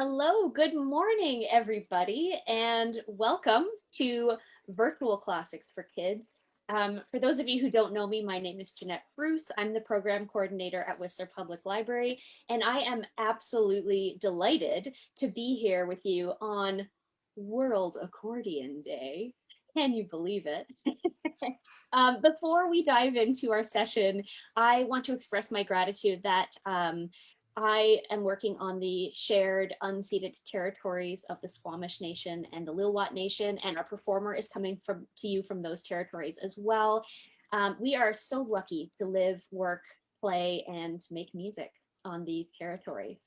Hello, good morning, everybody, and welcome to Virtual Classics for Kids. For those of you who don't know me, my name is Jeanette Bruce. I'm the program coordinator at Whistler Public Library, and I am absolutely delighted to be here with you on World Accordion Day. Can you believe it? Before we dive into our session, I want to express my gratitude that I am working on the shared unceded territories of the Squamish Nation and the Lilwat Nation, and our performer is coming to you from those territories as well. We are so lucky to live, work, play, and make music on these territories.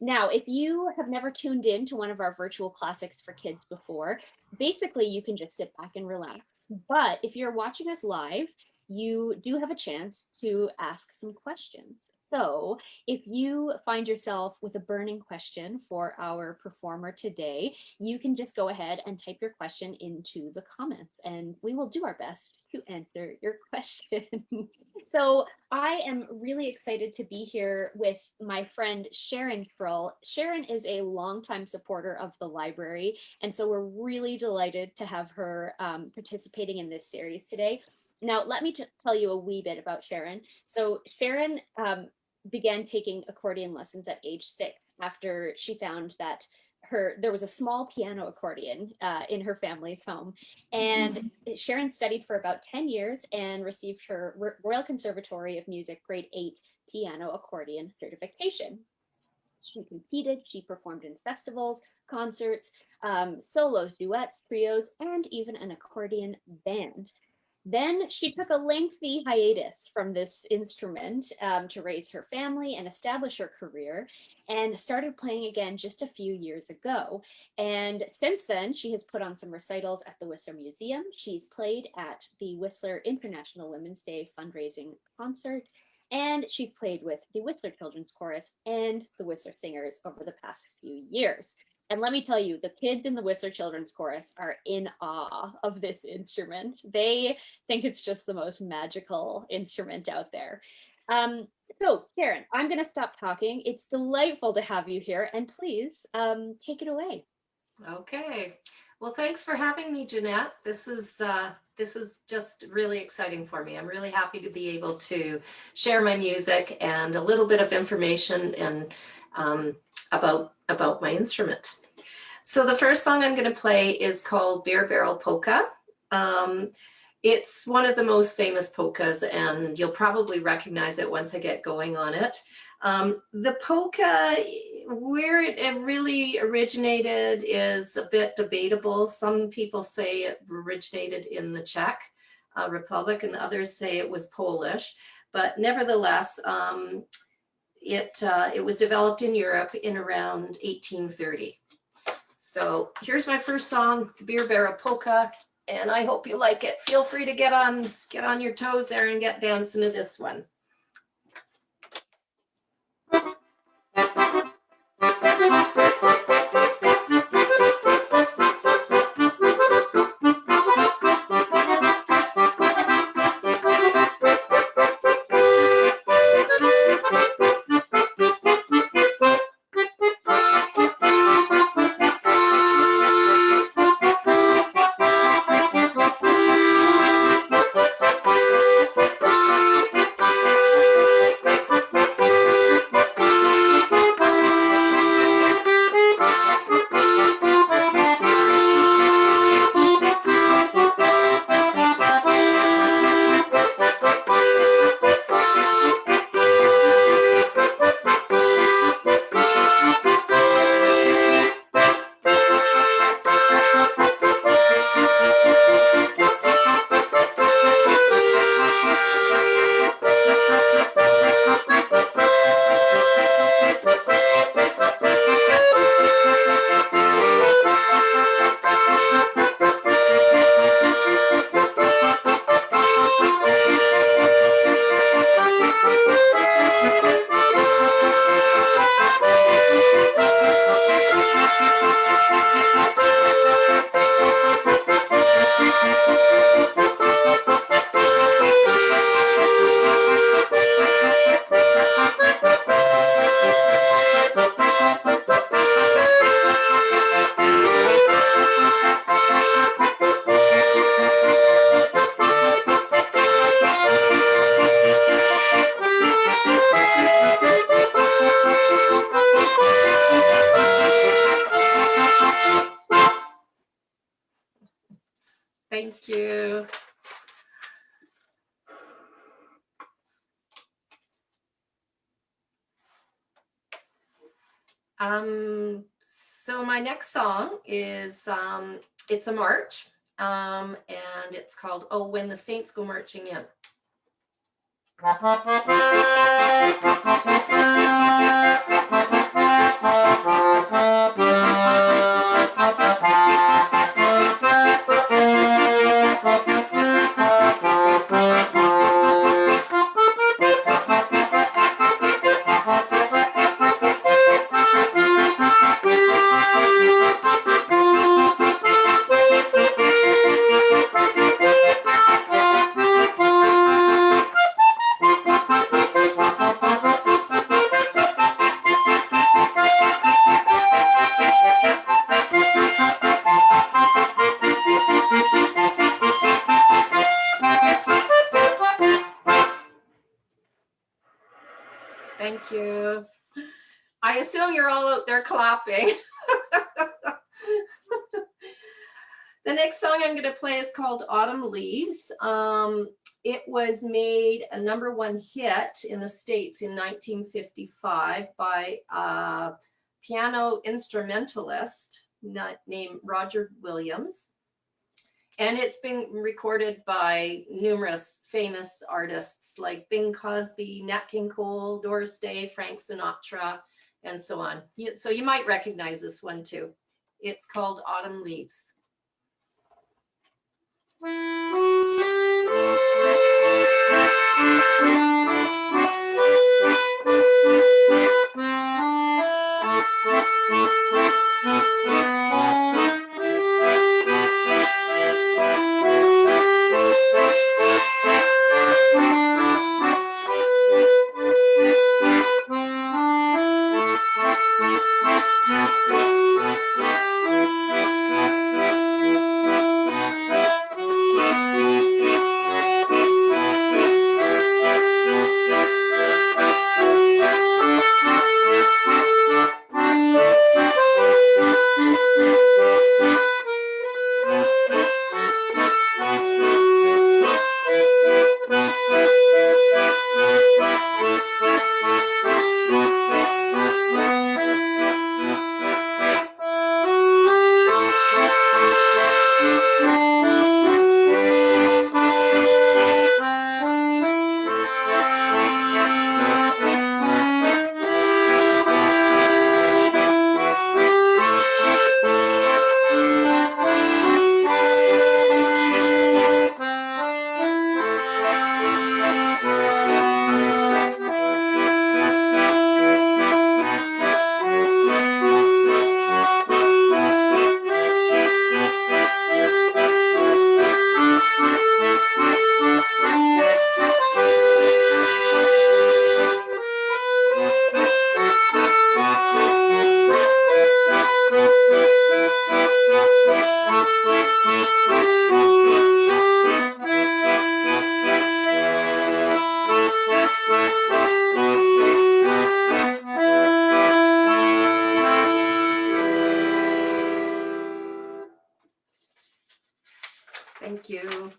Now, if you have never tuned in to one of our virtual classics for kids before, basically you can just sit back and relax. But if you're watching us live, you do have a chance to ask some questions. So if you find yourself with a burning question for our performer today, you can just go ahead and type your question into the comments and we will do our best to answer your question. So I am really excited to be here with my friend Sharon Trull. Sharon is a longtime supporter of the library, and so we're really delighted to have her participating in this series today. Now, let me tell you a wee bit about Sharon. So Sharon began taking accordion lessons at age 6 after she found that there was a small piano accordion in her family's home. And Sharon studied for about 10 years and received her Royal Conservatory of Music grade 8 piano accordion certification. She competed, she performed in festivals, concerts, solos, duets, trios, and even an accordion band. Then she took a lengthy hiatus from this instrument to raise her family and establish her career, and started playing again just a few years ago. And since then, she has put on some recitals at the Whistler Museum. She's played at the Whistler International Women's Day fundraising concert, and she's played with the Whistler Children's Chorus and the Whistler Singers over the past few years. And let me tell you, the kids in the Whistler Children's Chorus are in awe of this instrument. They think it's just the most magical instrument out there. So Karen, I'm going to stop talking. It's delightful to have you here, and please take it away. Okay. Well, thanks for having me, Jeanette. This is just really exciting for me. I'm really happy to be able to share my music and a little bit of information and about my instrument. So the first song I'm going to play is called Beer Barrel Polka. It's one of the most famous polkas, and you'll probably recognize it once I get going on it. The polka, where it really originated is a bit debatable. Some people say it originated in the Czech Republic, and others say it was Polish. But nevertheless, it was developed in Europe in around 1830. So here's my first song, Beer Barrel Polka, and I hope you like it. Feel free to get on your toes there and get dancing to this one. Thank you. So my next song is, it's a march, and it's called "Oh, When the Saints Go Marching In." Thank you. I assume you're all out there clapping. The next song I'm going to play is called Autumn Leaves. It was made a #1 hit in the States in 1955 by a piano instrumentalist named Roger Williams. And it's been recorded by numerous famous artists like Bing Crosby, Nat King Cole, Doris Day, Frank Sinatra, and so on. So you might recognize this one too. It's called Autumn Leaves. Thank you.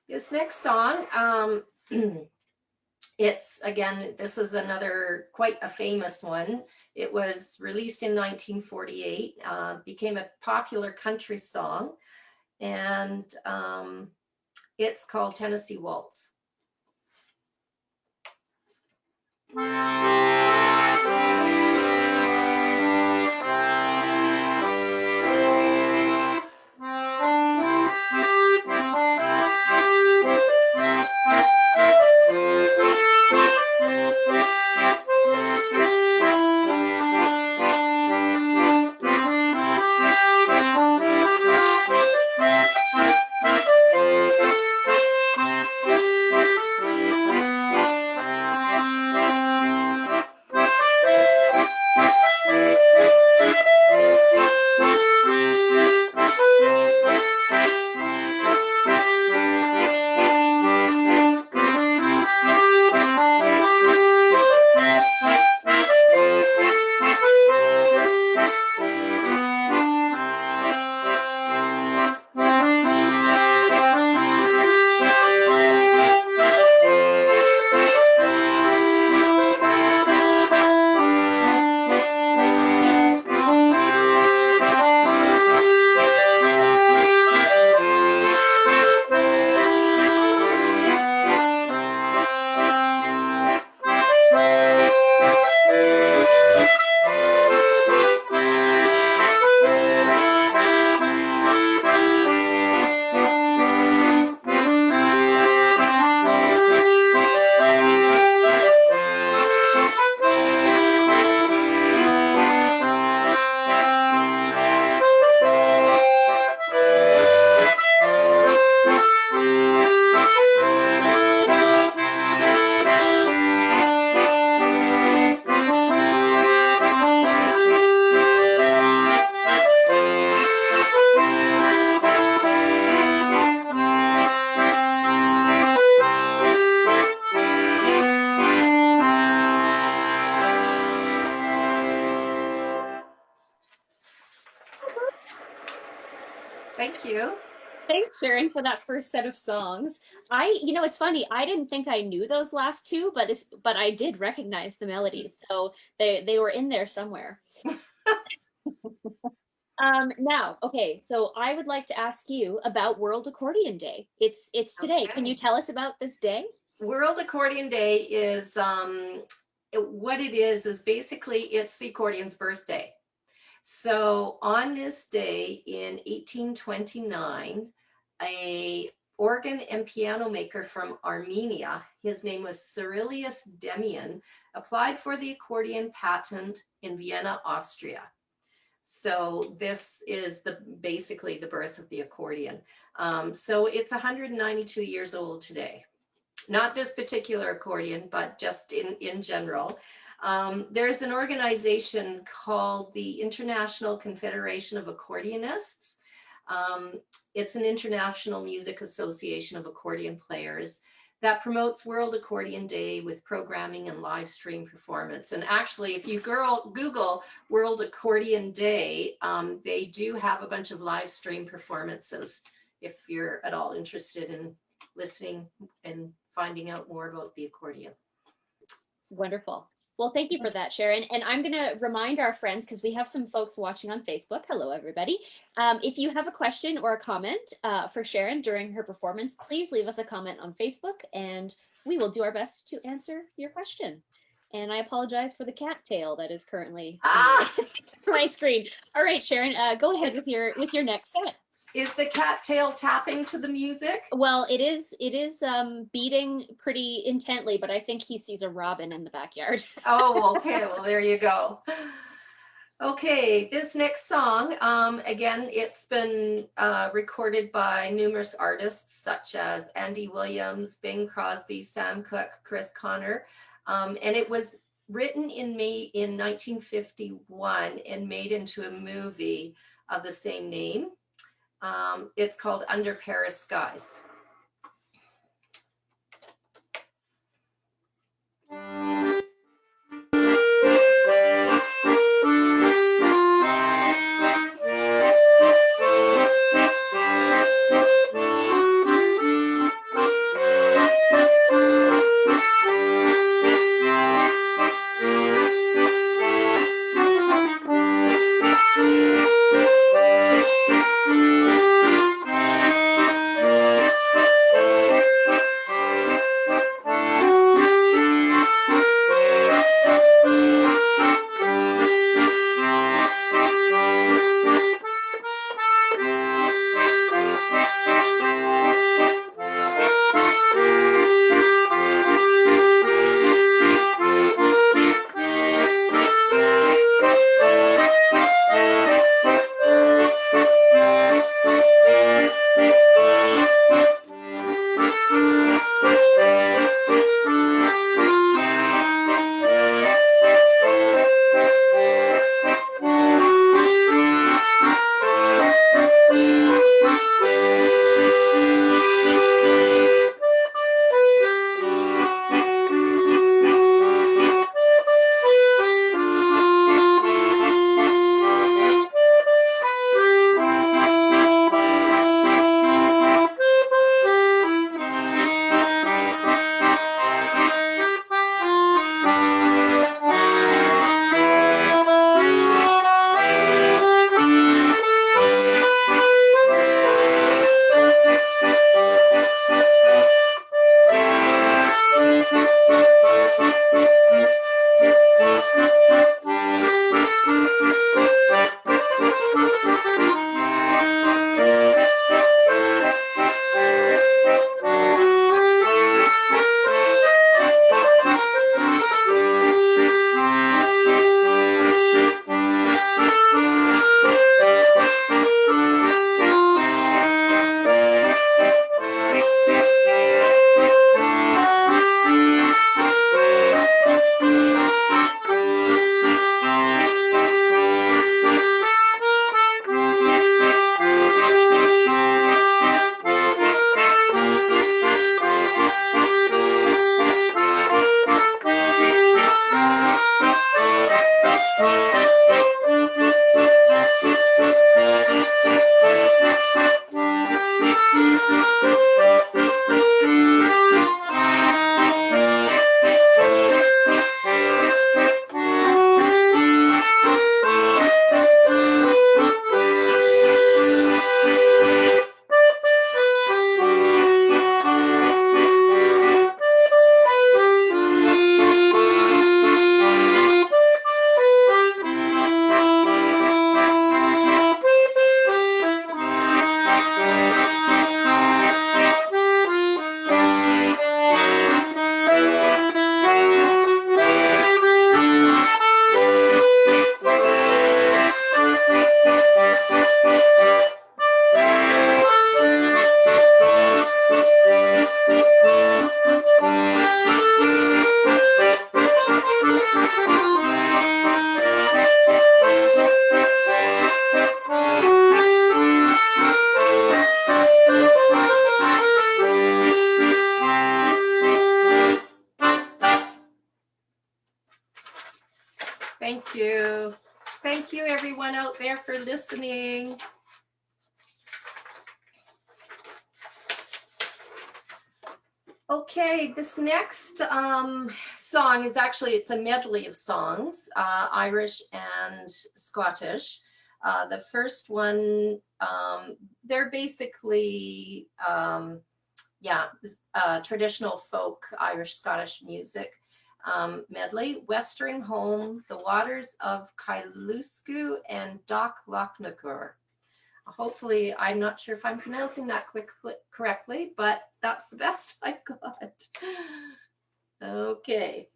This next song, it's, again, this is another quite a famous one. It was released in 1948, became a popular country song, and it's called Tennessee Waltz. Thank you. Thanks, Sharon, for that first set of songs. It's funny. I didn't think I knew those last two, but I did recognize the melody, so they were in there somewhere. Now, okay, so I would like to ask you about World Accordion Day. It's today. Can you Okay. tell us about this day? World Accordion Day is what it is basically it's the accordion's birthday. So on this day in 1829, a organ and piano maker from Armenia, his name was Cyrilius Demian, applied for the accordion patent in Vienna, Austria. So this is basically the birth of the accordion. So it's 192 years old today. Not this particular accordion, but just in general. There's an organization called the International Confederation of Accordionists. It's an international music association of accordion players that promotes World Accordion Day with programming and live stream performance. And actually, if you Google World Accordion Day, they do have a bunch of live stream performances if you're at all interested in listening and finding out more about the accordion. Wonderful. Well, thank you for that, Sharon. And I'm going to remind our friends, because we have some folks watching on Facebook. Hello, everybody. If you have a question or a comment for Sharon during her performance, please leave us a comment on Facebook and we will do our best to answer your question. And I apologize for the cat tail that is currently on my screen. All right, Sharon, go ahead with your next set. Is the cattail tapping to the music? Well, it is beating pretty intently, but I think he sees a robin in the backyard. Oh, okay. Well, there you go. Okay, this next song, again, it's been recorded by numerous artists such as Andy Williams, Bing Crosby, Sam Cooke, Chris Connor, and it was written in 1951 and made into a movie of the same name. It's called Under Paris Skies. Thank you. Thank you, everyone out there, for listening. Okay, this next song is actually, it's a medley of songs, Irish and Scottish. The first one, they're basically, traditional folk Irish Scottish music medley. Westering Home, The Waters of Kailusku, and Doc Lochnagur. Hopefully, I'm not sure if I'm pronouncing that correctly, but that's the best I've got. Okay.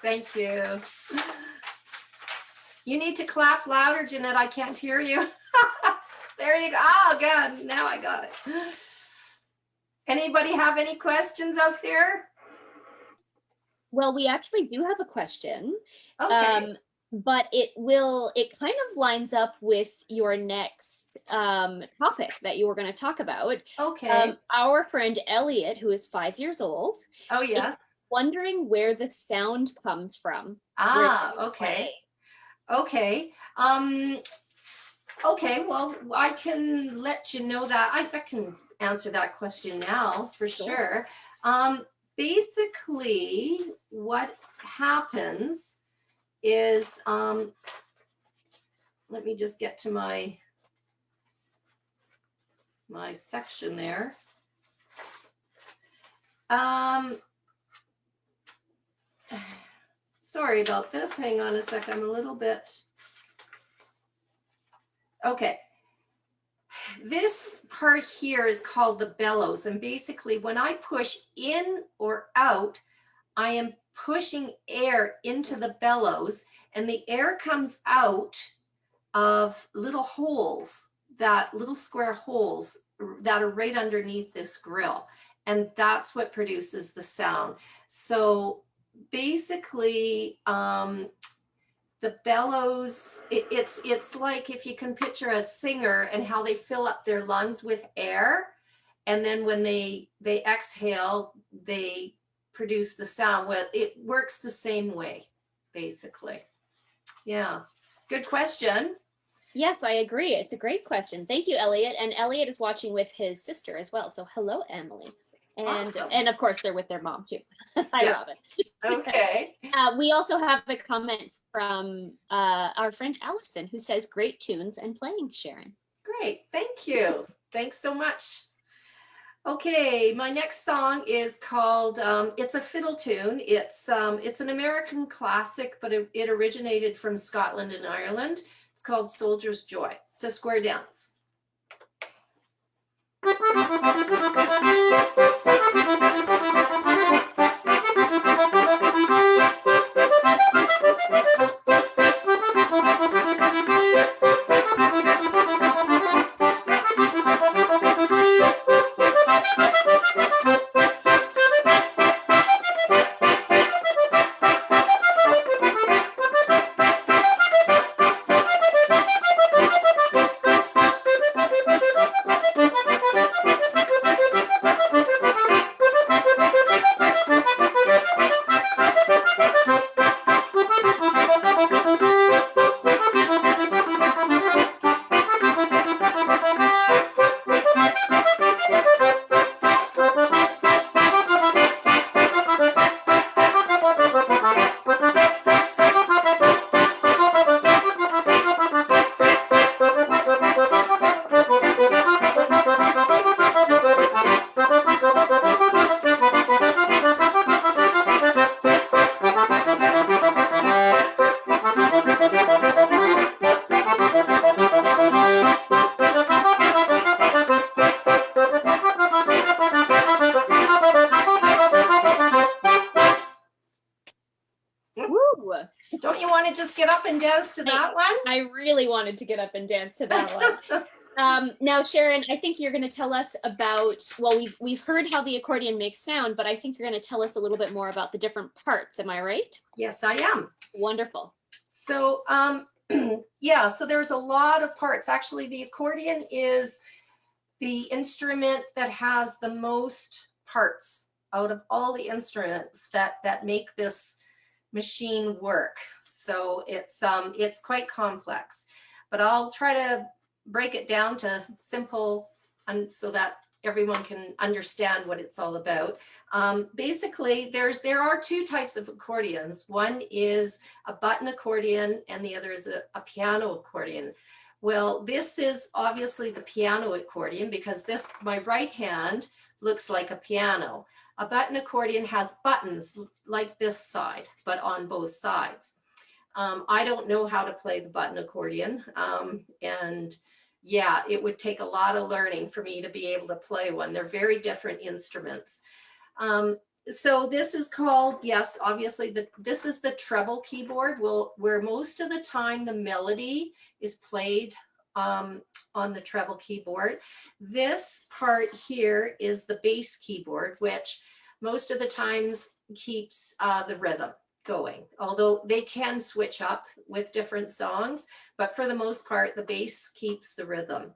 Thank you. You need to clap louder, Jeanette. I can't hear you. There you go. Oh, God. Now I got it. Anybody have any questions out there? Well, we actually do have a question. Okay. but it kind of lines up with your next topic that you were going to talk about. Okay. Our friend Elliot, who is 5 years old, Oh, is yes. wondering where the sound comes from when Ah, you play. okay. Okay. Okay, well, I can let you know that. I can answer that question now for Sure. sure. Basically, what happens is, let me just get to my section there. Um, sorry about this. Hang on a sec. I'm a little bit. Okay. This part here is called the bellows. And basically, when I push in or out, I am pushing air into the bellows, and the air comes out of little holes, that little square holes that are right underneath this grill. And that's what produces the sound. So basically, the bellows, it's like if you can picture a singer and how they fill up their lungs with air, and then when they exhale, they produce the sound. Well, it works the same way, basically. Yeah, good question. Yes, I agree. It's a great question. Thank you, Elliot. And Elliot is watching with his sister as well. So hello, Emily. Awesome. And of course they're with their mom too. Hi, Yeah. Robin. Okay. We also have a comment from our friend Allison, who says, "Great tunes and playing, Sharon." Great. Thank you. Thanks so much. Okay, my next song is called, it's a fiddle tune. It's an American classic, but it originated from Scotland and Ireland. It's called Soldier's Joy. It's a square dance. Woo! Don't you want to just get up and dance to that one? I really wanted to get up and dance to that one. Now, Sharon, I think you're going to tell us about, well, we've heard how the accordion makes sound, but I think you're going to tell us a little bit more about the different parts. Am I right? Yes, I am. Wonderful. So, yeah, so there's a lot of parts. Actually, the accordion is the instrument that has the most parts out of all the instruments that make this machine work. So it's quite complex, but I'll try to break it down to simple, and so that everyone can understand what it's all about. Basically, there are two types of accordions. One is a button accordion, and the other is a piano accordion. Well, this is obviously the piano accordion because this, my right hand, looks like a piano. A button accordion has buttons like this side, but on both sides. I don't know how to play the button accordion. And yeah, it would take a lot of learning for me to be able to play one. They're very different instruments. So this is called, yes, obviously, this is the treble keyboard, where most of the time the melody is played on the treble keyboard. This part here is the bass keyboard, which most of the times keeps the rhythm. going, although they can switch up with different songs, but for the most part, the bass keeps the rhythm.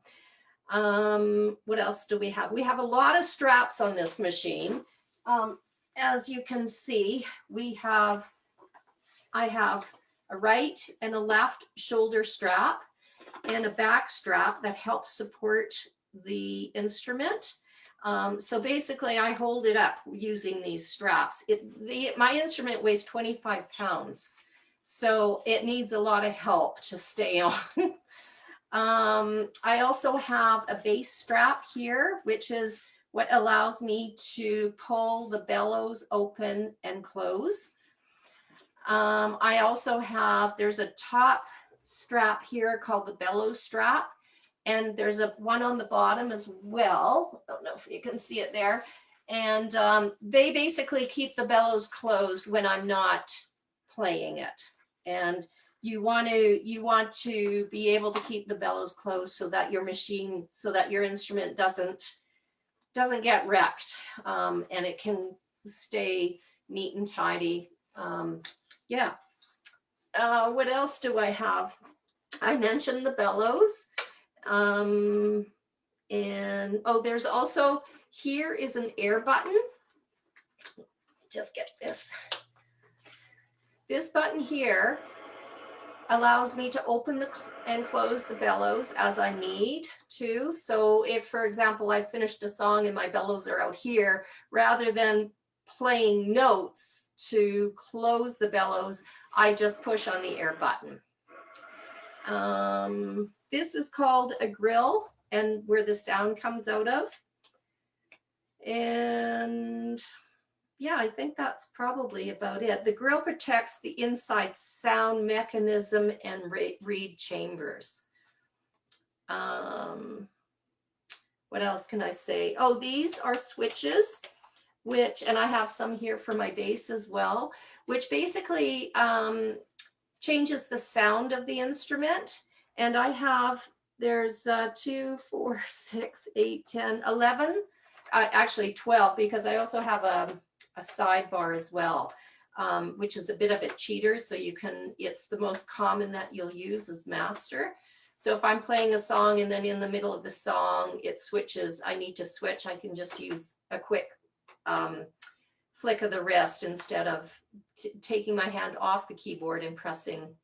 What else do we have? We have a lot of straps on this machine. As you can see, I have a right and a left shoulder strap and a back strap that helps support the instrument. So basically I hold it up using these straps. My instrument weighs 25 pounds, so it needs a lot of help to stay on. I also have a bass strap here, which is what allows me to pull the bellows open and close. I also have, there's a top strap here called the bellows strap, and there's one on the bottom as well. I don't know if you can see it there. And they basically keep the bellows closed when I'm not playing it. And you want to be able to keep the bellows closed so that your machine, so that your instrument doesn't get wrecked, and it can stay neat and tidy. Yeah. What else do I have? I mentioned the bellows. And oh, there's also, here is an air button. Just get this. This button here allows me to open and close the bellows as I need to. So if, for example, I finished a song and my bellows are out here, rather than playing notes to close the bellows, I just push on the air button. This is called a grill, and where the sound comes out of. And yeah, I think that's probably about it. The grill protects the inside sound mechanism and reed chambers. What else can I say? Oh, these are switches, and I have some here for my bass as well, which basically changes the sound of the instrument. And I have, there's 2, 4, 6, 8, 10, 11, actually 12, because I also have a sidebar as well, which is a bit of a cheater. So you can, it's the most common that you'll use as master. So if I'm playing a song and then in the middle of the song, it switches, I need to switch, I can just use a quick flick of the wrist instead of taking my hand off the keyboard and pressing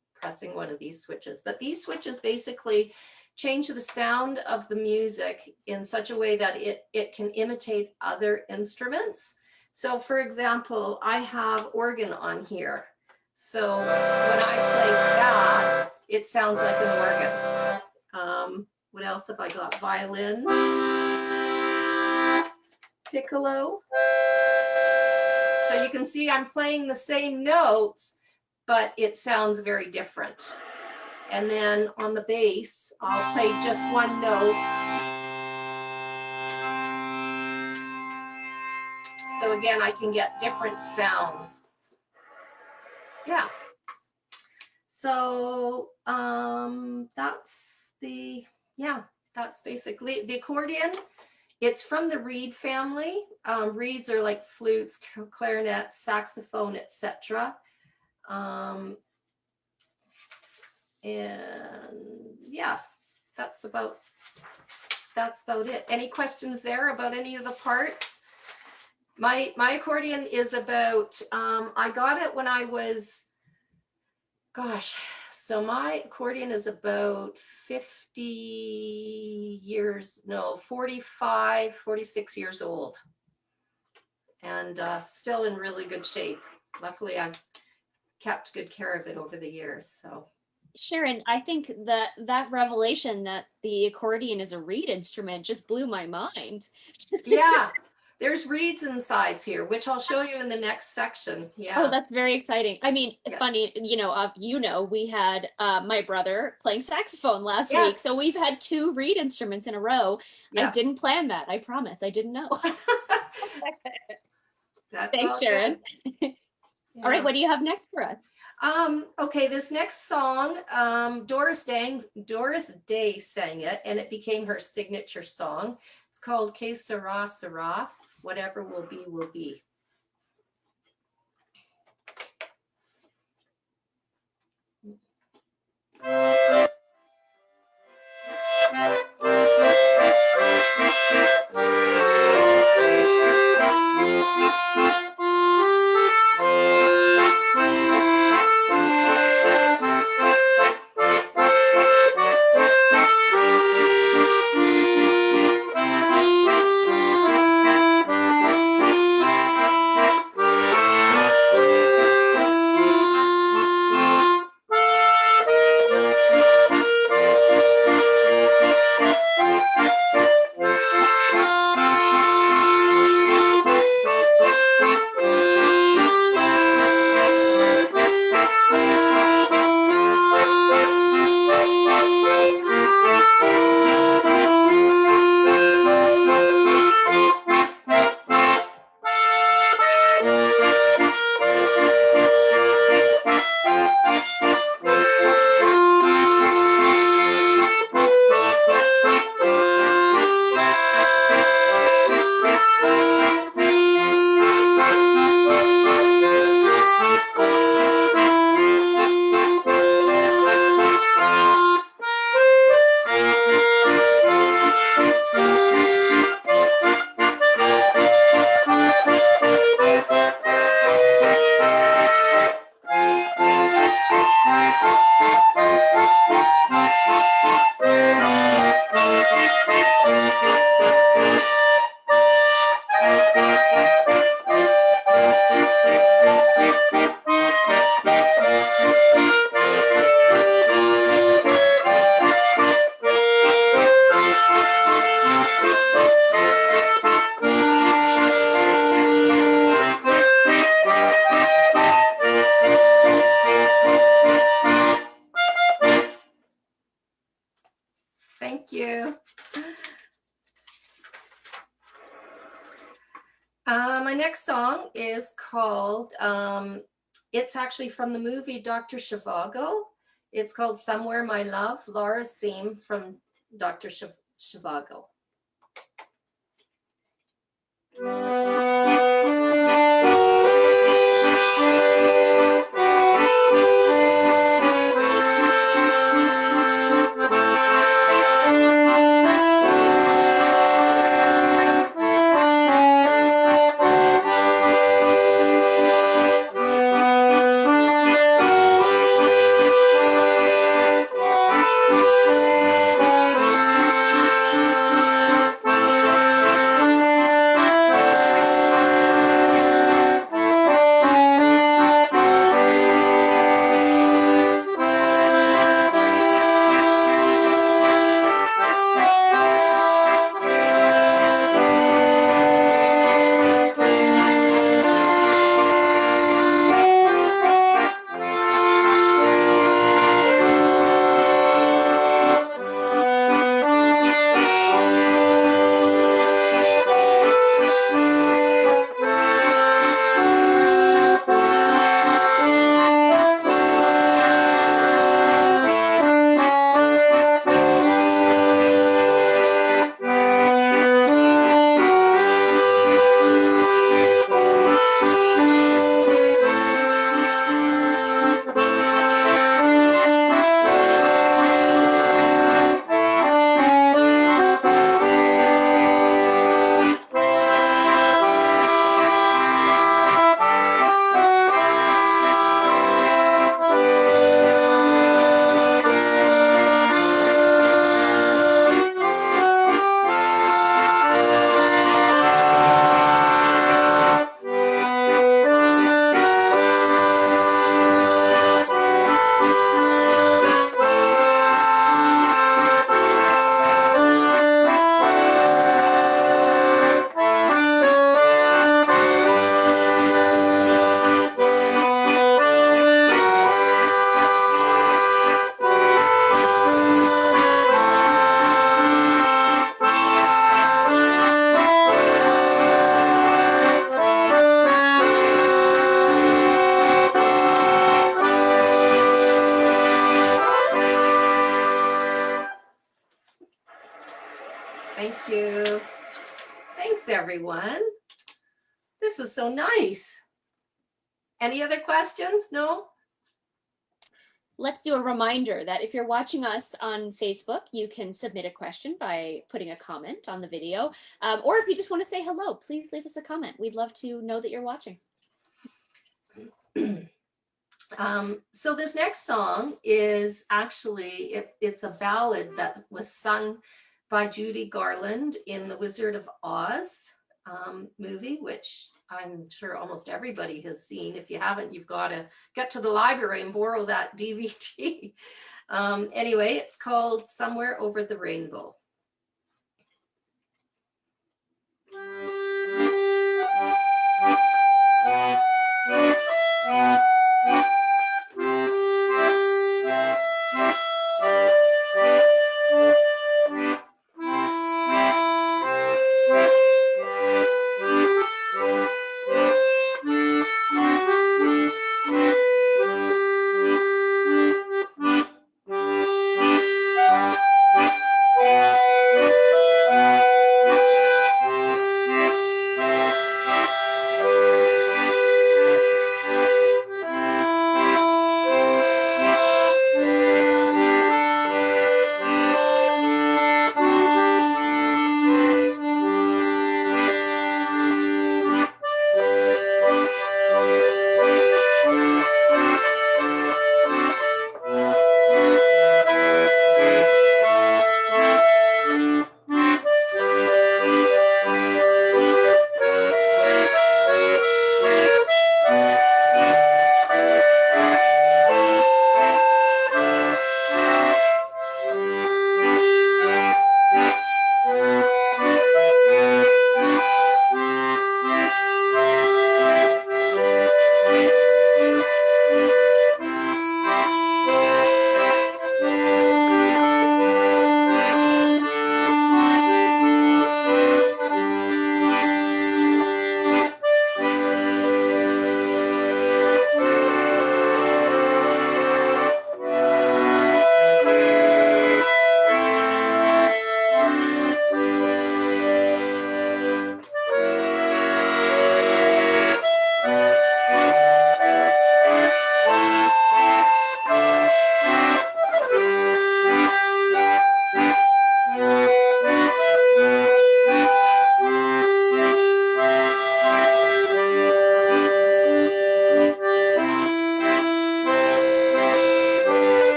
one of these switches. But these switches basically change the sound of the music in such a way that it can imitate other instruments. So for example, I have organ on here. So when I play that, it sounds like an organ. What else have I got? Violin, piccolo. So you can see I'm playing the same notes, but it sounds very different. And then on the bass, I'll play just one note. So again, I can get different sounds. Yeah. So that's basically the accordion. It's from the reed family. Reeds are like flutes, clarinet, saxophone, etc. And yeah, that's about it. Any questions there about any of the parts? My accordion is about, I got it when I was, gosh, so my accordion is about 45, 46 years old, and still in really good shape. Luckily, I've kept good care of it over the years. So Sharon, I think that revelation that the accordion is a reed instrument just blew my mind. yeah, there's reeds inside here, which I'll show you in the next section. Yeah. Oh, that's very exciting. I mean, Yeah. funny, we had my brother playing saxophone last week. Yes. So we've had 2 reed instruments in a row. Yeah. I didn't plan that. I promise. I didn't know. That's Thanks, Sharon. Yeah. All right, what do you have next for us? Okay, this next song, Doris Day sang it, and it became her signature song. It's called Que Sera, Sera, Whatever Will Be, Will Be. Thank you. My next song is called, it's actually from the movie Dr. Zhivago. It's called Somewhere My Love, Laura's theme from Dr. Zhivago. Thank you. Thanks, everyone. This is so nice. Any other questions? No? Let's do a reminder that if you're watching us on Facebook, you can submit a question by putting a comment on the video. Or if you just want to say hello, please leave us a comment. We'd love to know that you're watching. So this next song is actually, it's a ballad that was sung by Judy Garland in the Wizard of Oz movie, which I'm sure almost everybody has seen. If you haven't, you've got to get to the library and borrow that DVD. Anyway, it's called Somewhere Over the Rainbow.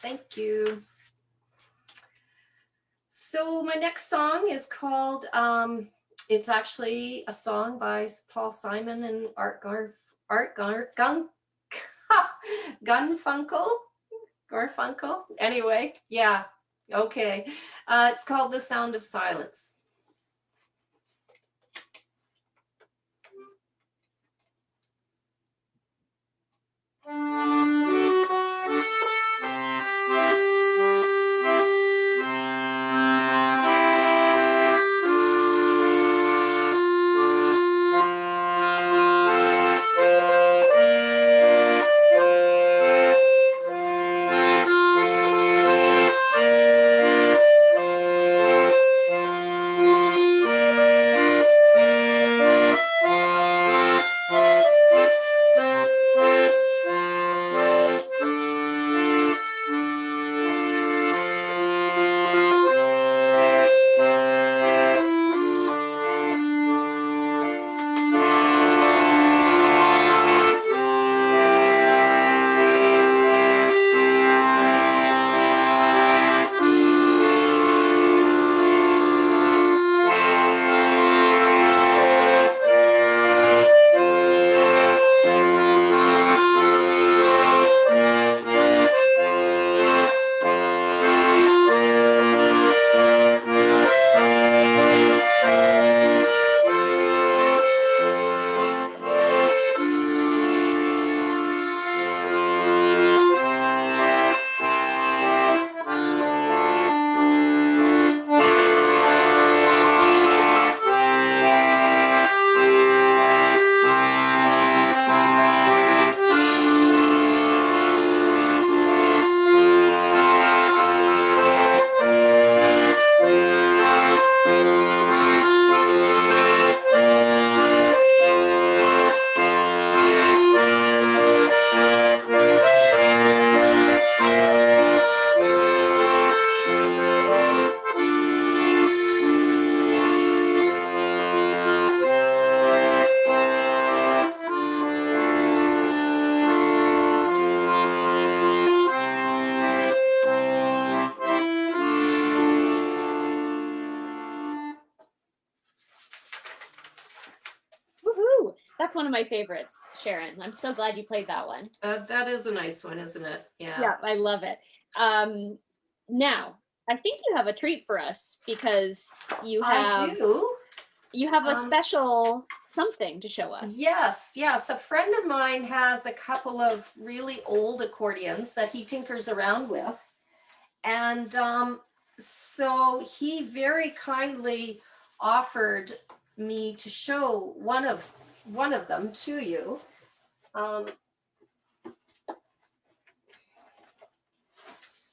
Thank you. So my next song is called, it's actually a song by Paul Simon and Garfunkel. Anyway, yeah, okay. It's called The Sound of Silence. That's one of my favorites, Sharon. I'm so glad you played that one. That is a nice one, isn't it? Yeah. Yeah, I love it. Now, I think you have a treat for us because you I do. have a Um, special something to show us. Yes, yes. A friend of mine has a couple of really old accordions that he tinkers around with. And so he very kindly offered me to show one of them to you.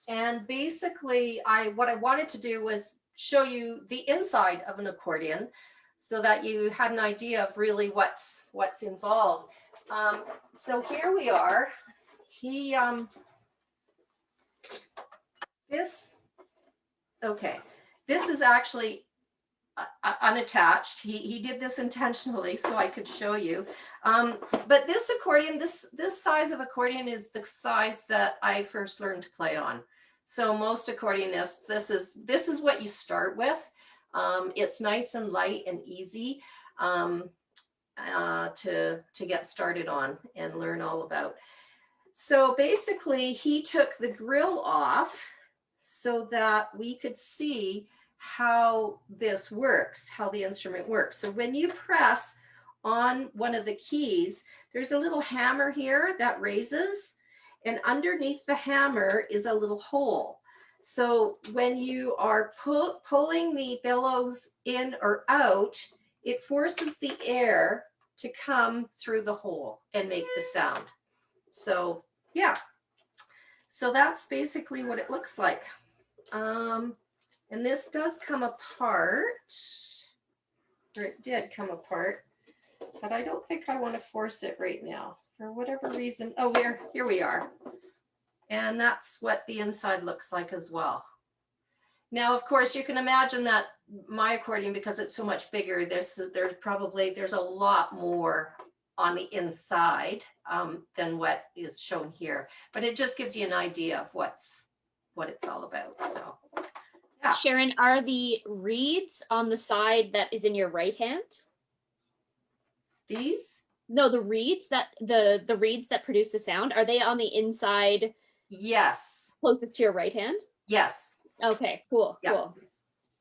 And basically, what I wanted to do was show you the inside of an accordion so that you had an idea of really what's involved. So here we are. He, okay, this is actually unattached. He did this intentionally so I could show you. But this accordion, this size of accordion is the size that I first learned to play on. So most accordionists, this is what you start with. It's nice and light and easy to get started on and learn all about. So basically, he took the grill off so that we could see how this works, how the instrument works. So when you press on one of the keys, there's a little hammer here that raises, and underneath the hammer is a little hole. So when you are pulling the bellows in or out, it forces the air to come through the hole and make the sound. So yeah, so that's basically what it looks like. And this does come apart, or it did come apart, but I don't think I want to force it right now for whatever reason. Oh, here we are. And that's what the inside looks like as well. Now, of course, you can imagine that my accordion, because it's so much bigger, there's a lot more on the inside than what is shown here. But it just gives you an idea of what it's all about. So, yeah. Sharon, are the reeds on the side that is in your right hand? These? No, the reeds that the reeds that produce the sound, are they on the inside? Yes. Closest to your right hand? Yes. Okay, cool, Yeah. cool.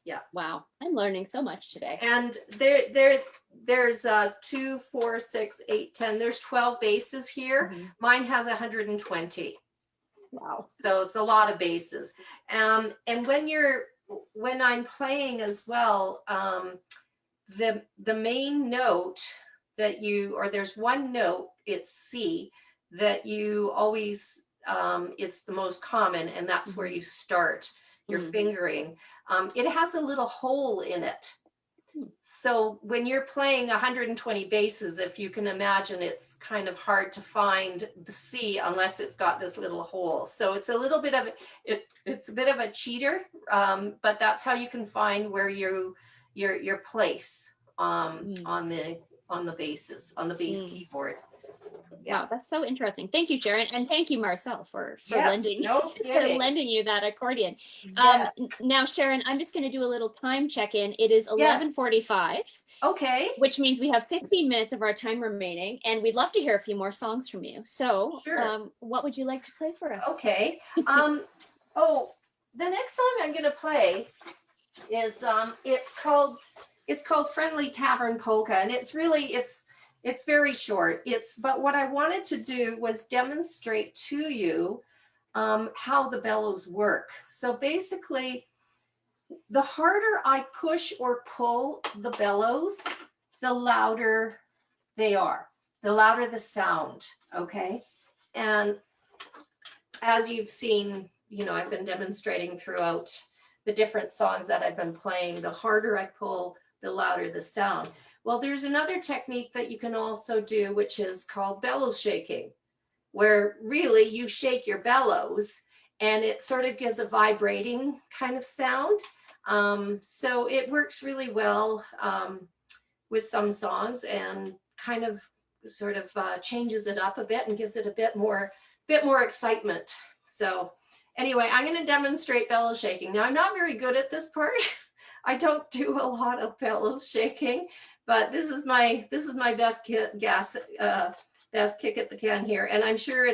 Yeah. Wow, I'm learning so much today. And there's 2, 4, 6, 8, 10. There's 12 basses here. Mm-hmm. Mine has 120. Wow. So it's a lot of basses. And when I'm playing as well, the main note that there's one note, it's C, that you always, it's the most common, and that's mm-hmm. where you start your mm-hmm. fingering. It has a little hole in it. So when you're playing 120 basses, if you can imagine, it's kind of hard to find the C unless it's got this little hole. So it's a little bit of it's a bit of a cheater, but that's how you can find where your place on the basses, on the bass keyboard. Yeah, wow, that's so interesting. Thank you, Sharon, and thank you, Marcel, for yes, lending you that accordion. Yes. Now, Sharon, I'm just going to do a little time check-in. It is 11:45. Okay. Which means we have 15 minutes of our time remaining, and we'd love to hear a few more songs from you. So, sure. What would you like to play for us? Okay. Oh, the next song I'm going to play is it's called Friendly Tavern Polka, and it's very short. But what I wanted to do was demonstrate to you how the bellows work. So basically, the harder I push or pull the bellows, the louder they are, the louder the sound, okay? And as you've seen, I've been demonstrating throughout the different songs that I've been playing, the harder I pull, the louder the sound. Well, there's another technique that you can also do, which is called bellows shaking, where really you shake your bellows and it sort of gives a vibrating kind of sound. So it works really well with some songs and kind of sort of changes it up a bit and gives it a bit more excitement. So anyway, I'm going to demonstrate bellows shaking. Now, I'm not very good at this part. I don't do a lot of bellows shaking, but this is my best best kick at the can here, and I'm sure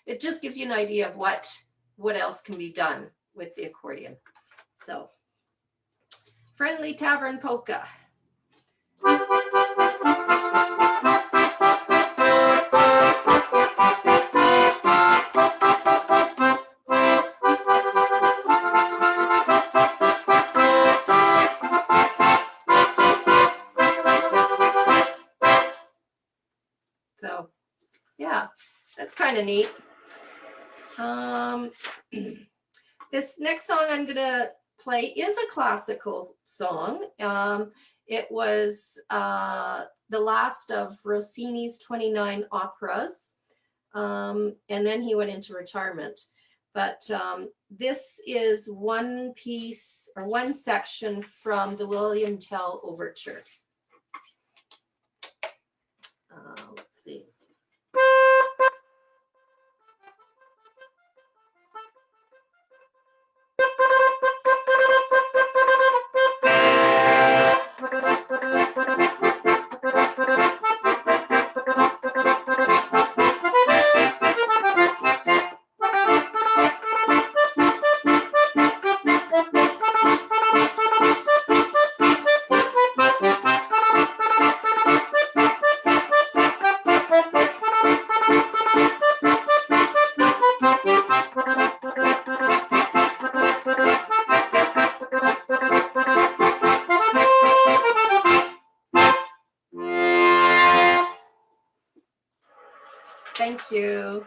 it just gives you an idea of what else can be done with the accordion. So, Friendly Tavern Polka. So, yeah, that's kind of neat. This next song I'm gonna play is a classical song. It was the last of Rossini's 29 operas, and then he went into retirement. But this is one piece or one section from the William Tell Overture. Let's see. Thank you.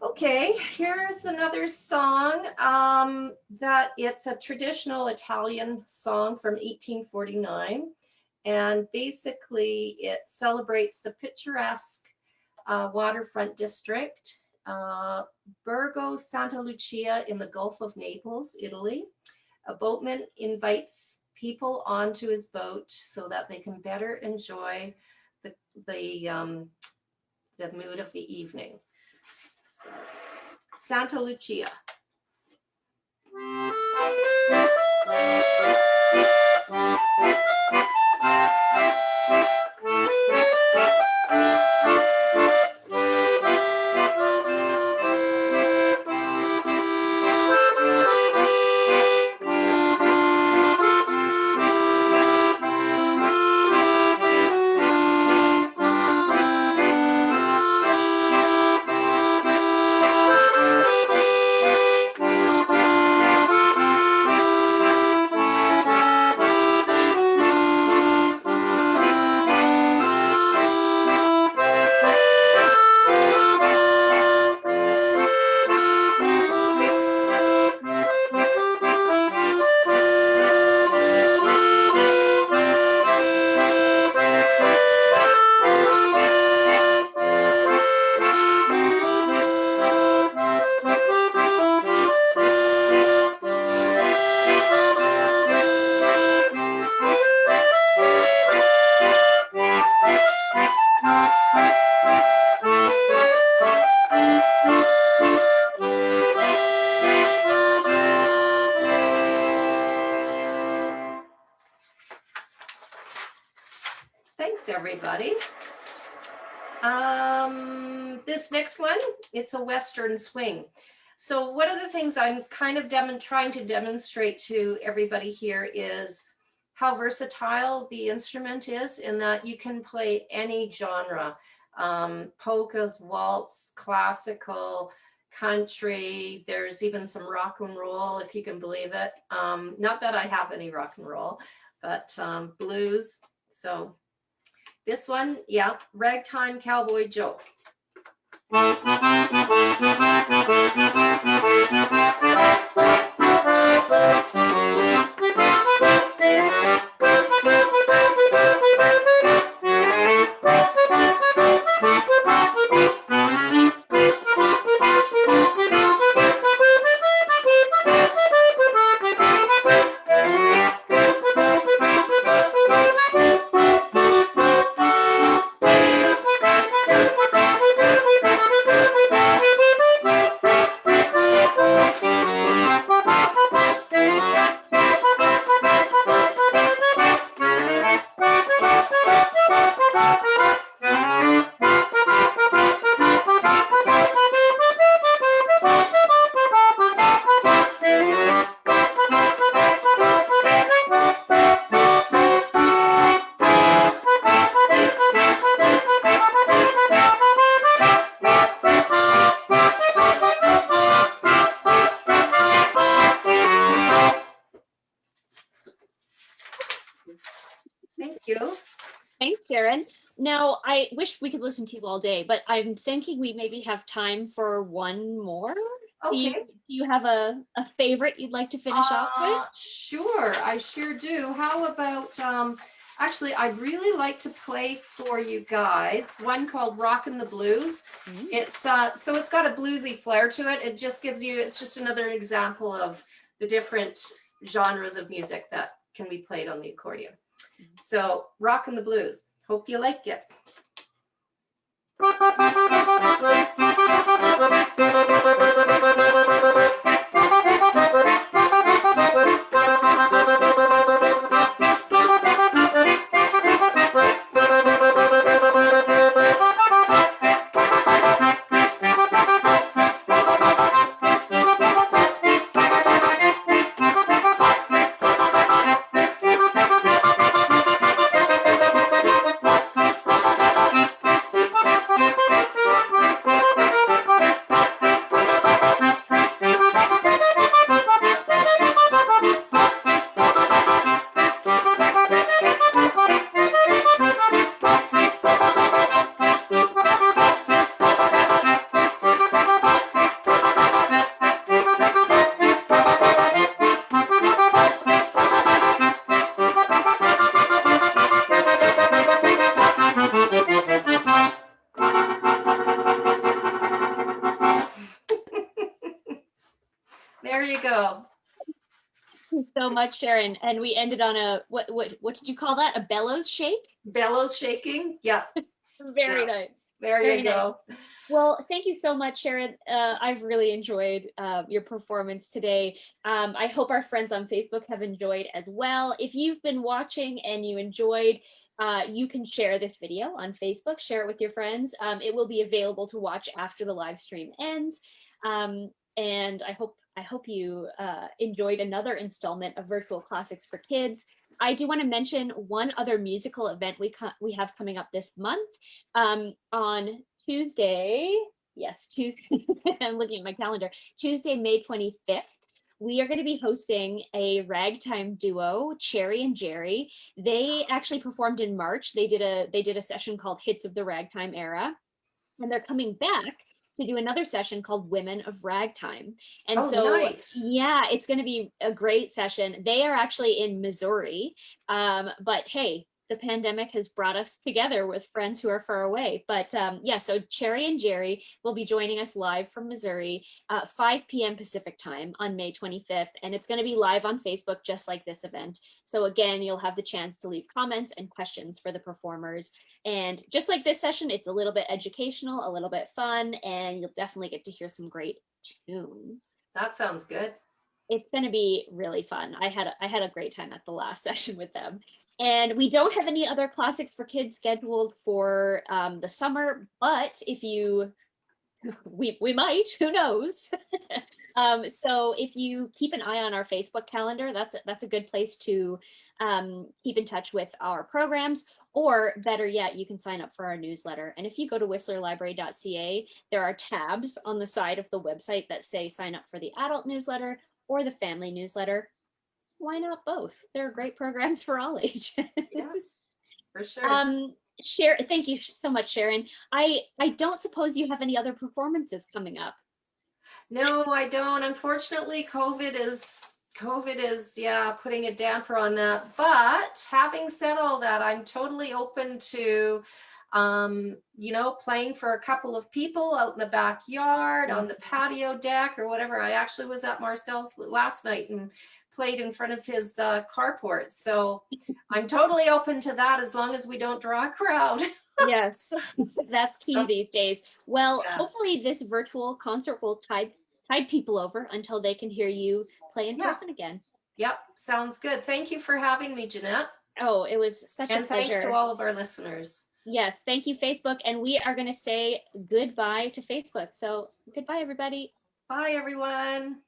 Okay, here's another song that it's a traditional Italian song from 1849. And basically it celebrates the picturesque waterfront district, Borgo Santa Lucia in the Gulf of Naples, Italy. A boatman invites people onto his boat so that they can better enjoy the mood of the evening. So, Santa Lucia. Thanks, everybody. This next one, it's a Western swing. So one of the things I'm kind of trying to demonstrate to everybody here is how versatile the instrument is, in that you can play any genre, polkas, waltz, classical, country. There's even some rock and roll, if you can believe it. Not that I have any rock and roll, but blues. So this one, yeah, Ragtime Cowboy Joe. Thank you. Thanks, Sharon. Now, I wish we could listen to you all day, but I'm thinking we maybe have time for one more. Okay. Do you have a favorite you'd like to finish off with? Sure, I sure do. How about, actually, I'd really like to play for you guys one called Rockin' the Blues. Mm. It's so it's got a bluesy flair to it. It just gives you, it's just another example of the different genres of music that can be played on the accordion. So, Rockin' the Blues. Hope you like it. There you go. So much, Sharon. And we ended on a what did you call that? A bellows shake? Bellows shaking. Yeah. Very Yeah. nice. There Very you go. nice. Well, thank you so much, Sharon. I've really enjoyed your performance today. I hope our friends on Facebook have enjoyed as well. If you've been watching and you enjoyed, you can share this video on Facebook, share it with your friends. It will be available to watch after the live stream ends. And I hope you enjoyed another installment of Virtual Classics for Kids. I do want to mention one other musical event we have coming up this month. On Tuesday, yes, Tuesday, I'm looking at my calendar, Tuesday, May 25th, we are going to be hosting a ragtime duo, Cherry and Jerry. They actually performed in March. They did a session called Hits of the Ragtime Era, and they're coming back to do another session called Women of Ragtime. And Oh, so, nice. yeah, it's going to be a great session. They are actually in Missouri, but hey, the pandemic has brought us together with friends who are far away. But yeah, so Cherry and Jerry will be joining us live from Missouri, 5 p.m. Pacific time on May 25th. And it's going to be live on Facebook, just like this event. So again, you'll have the chance to leave comments and questions for the performers. And just like this session, it's a little bit educational, a little bit fun, and you'll definitely get to hear some great tunes. That sounds good. It's going to be really fun. I had a great time at the last session with them. And we don't have any other classics for kids scheduled for the summer, but if you, we might, who knows? So if you keep an eye on our Facebook calendar, that's a good place to keep in touch with our programs, or better yet, you can sign up for our newsletter. And if you go to whistlerlibrary.ca, there are tabs on the side of the website that say sign up for the adult newsletter or the family newsletter. Why not both? There are great programs for all ages. Yeah, for sure. Thank you so much, Sharon. I don't suppose you have any other performances coming up. No, I don't. Unfortunately, COVID is yeah, putting a damper on that. But having said all that, I'm totally open to playing for a couple of people out in the backyard, on the patio deck or whatever. I actually was at Marcel's last night and played in front of his carport. So I'm totally open to that as long as we don't draw a crowd. Yes, that's key these days. Well, Yeah. hopefully this virtual concert will tide people over until they can hear you play in Yeah. person again. Yep, sounds good. Thank you for having me, Jeanette. Oh, it was such a And thanks pleasure. to all of our listeners. Yes, thank you, Facebook. And we are going to say goodbye to Facebook. So goodbye, everybody. Bye, everyone.